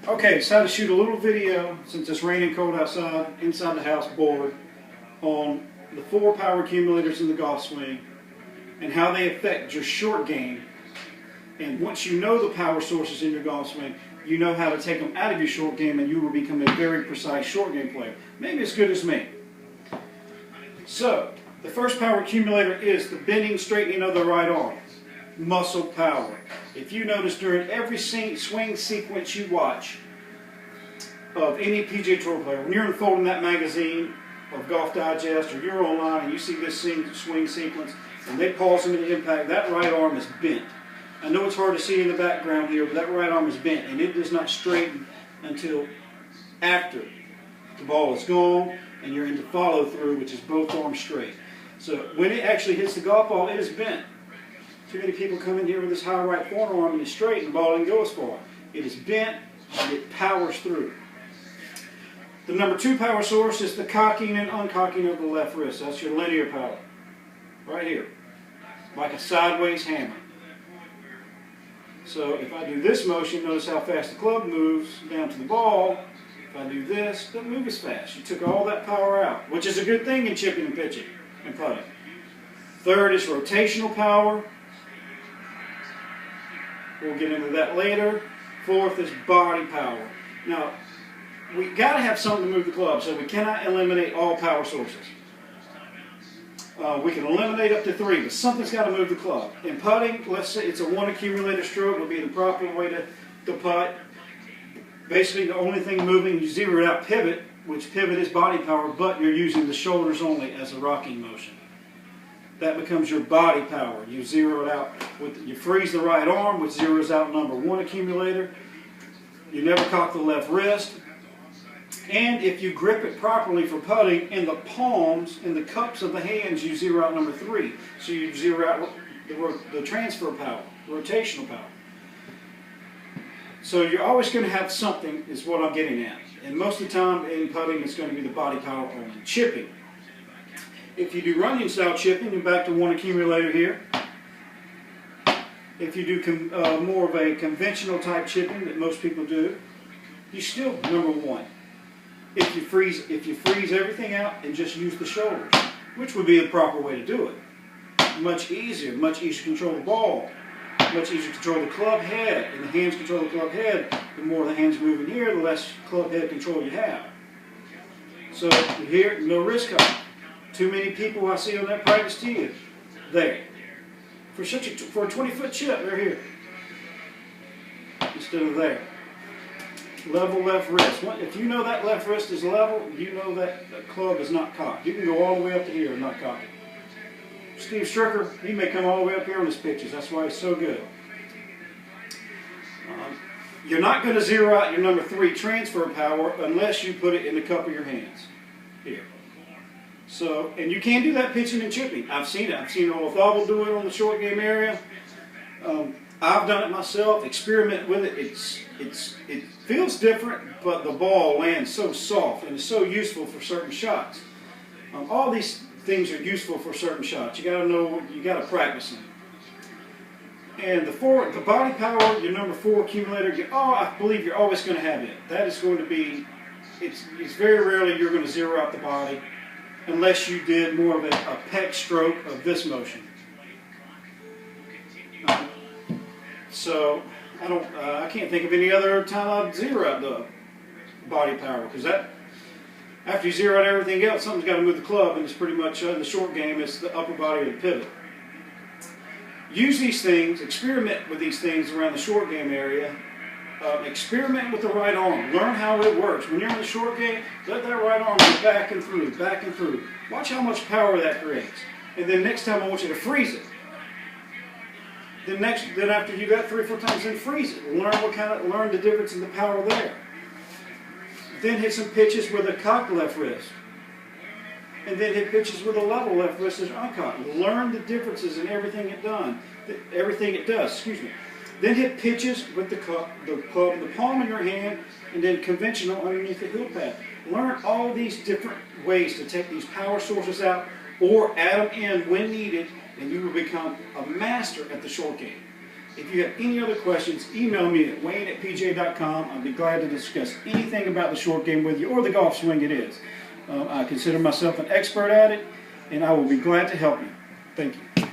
Okay, decided to shoot a little video since it's raining cold outside, inside the house, bored, on the 4 power accumulators in the golf swing and how they affect your short game. And once you know the power sources in your golf swing, you know how to take them out of your short game and you will become a very precise short game player. Maybe as good as me. So, the first power accumulator is the bending, straightening of the right arm. Muscle power. If you notice during every swing sequence you watch of any PGA Tour player, when you're unfolding that magazine of Golf Digest or you're online and you see this swing sequence and they pause into the impact, that right arm is bent. I know it's hard to see in the background here, but that right arm is bent and it does not straighten until after the ball is gone and you're into follow through, which is both arms straight. So when it actually hits the golf ball, it is bent. Too many people come in here with this high right forearm and it's straight and the ball didn't go as far. It is bent and it powers through. The number 2 power source is the cocking and uncocking of the left wrist. That's your linear power. Right here. Like a sideways hammer. So if I do this motion, notice how fast the club moves down to the ball. If I do this, it doesn't move as fast. You took all that power out, which is a good thing in chipping and pitching and putting. Third is rotational power. We'll get into that later. Fourth is body power. Now, we got to have something to move the club, so we cannot eliminate all power sources. We can eliminate up to 3, but something's got to move the club. In putting, let's say it's a 1 accumulator stroke would be the proper way to putt. Basically, the only thing moving, you zero it out pivot, which pivot is body power, but you're using the shoulders only as a rocking motion. That becomes your body power. You zero it out, you freeze the right arm, which zeroes out number 1 accumulator. You never cock the left wrist. And if you grip it properly for putting, in the palms, in the cups of the hands, you zero out number 3. So you zero out the transfer power, rotational power. So you're always going to have something, is what I'm getting at. And most of the time in putting, it's going to be the body power only. Chipping. If you do running style chipping, you're back to 1 accumulator here. If you do more of a conventional type chipping that most people do, you still number 1. If you freeze everything out and just use the shoulders, which would be the proper way to do it. Much easier to control the ball, much easier to control the club head, and the hands control the club head. The more the hands move in here, the less club head control you have. So here, no wrist cock. Too many people I see on that practice tee there. For a 20-foot chip, they're here instead of there. Level left wrist. If you know that left wrist is level, you know that the club is not cocked. You can go all the way up to here and not cock it. Steve Stricker, he may come all the way up here on his pitches. That's why he's so good. You're not going to zero out your number 3 transfer power unless you put it in the cup of your hands. Here. So, and you can do that pitching and chipping. I've seen it. I've seen Olafable do it on the short game area. I've done it myself. Experiment with it. It feels different, but the ball lands so soft and is so useful for certain shots. All these things are useful for certain shots. You got to know. You got to practice them. And the body power, your number 4 accumulator. I believe you're always going to have it. That is going to be. It's very rarely you're going to zero out the body, unless you did more of a pec stroke of this motion. So I can't think of any other time I'd zero out the body power, because that after you zero out everything else, something's got to move the club, and it's pretty much in the short game, it's the upper body or the pivot. Use these things, experiment with these things around the short game area. Experiment with the right arm. Learn how it works. When you're in the short game, let that right arm go back and through, back and through. Watch how much power that creates. And then next time I want you to freeze it. Then after you got 3 or 4 times, then freeze it. Learn the difference in the power there. Then hit some pitches with a cocked left wrist. And then hit pitches with a level left wrist as uncocked. Learn the differences in everything it does. Excuse me. Then hit pitches with the palm in your hand, and then conventional underneath the heel pad. Learn all these different ways to take these power sources out or add them in when needed, and you will become a master at the short game. If you have any other questions, email me at wayne@pga.com. I'll be glad to discuss anything about the short game with you or the golf swing it is. I consider myself an expert at it, and I will be glad to help you. Thank you.